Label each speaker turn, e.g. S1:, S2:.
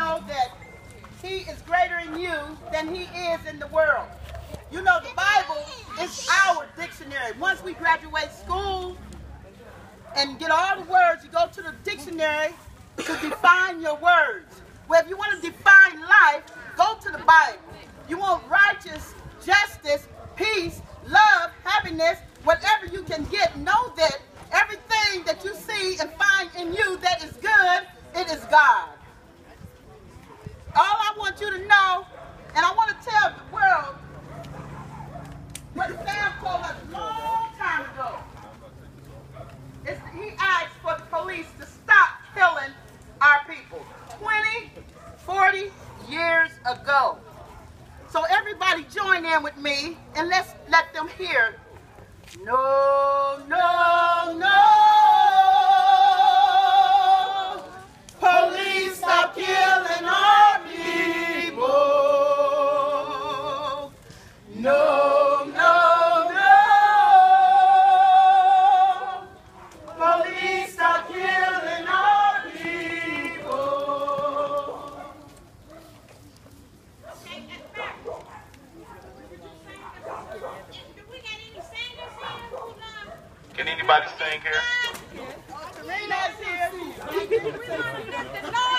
S1: know that he is greater in you than he is in the world. You know, the Bible is our dictionary. Once we graduate school and get all the words, you go to the dictionary to define your words. Well, if you want to define life, go to the Bible. You want righteous, justice, peace, love, happiness, whatever you can get, know that everything that you see and find in you that is good, it is God. All I want you to know, and I want to tell the world what Sam told us a long time ago. He asked for the police to stop killing our people 20, 40 years ago. So everybody join in with me and let's let them hear. No, no, no. Police, stop killing our people. No, no, no. Police, stop killing our people.
S2: Okay, that's fair. Do we got any singers here?
S3: Can anybody sing here?
S1: Serena's here.
S2: We want to let them know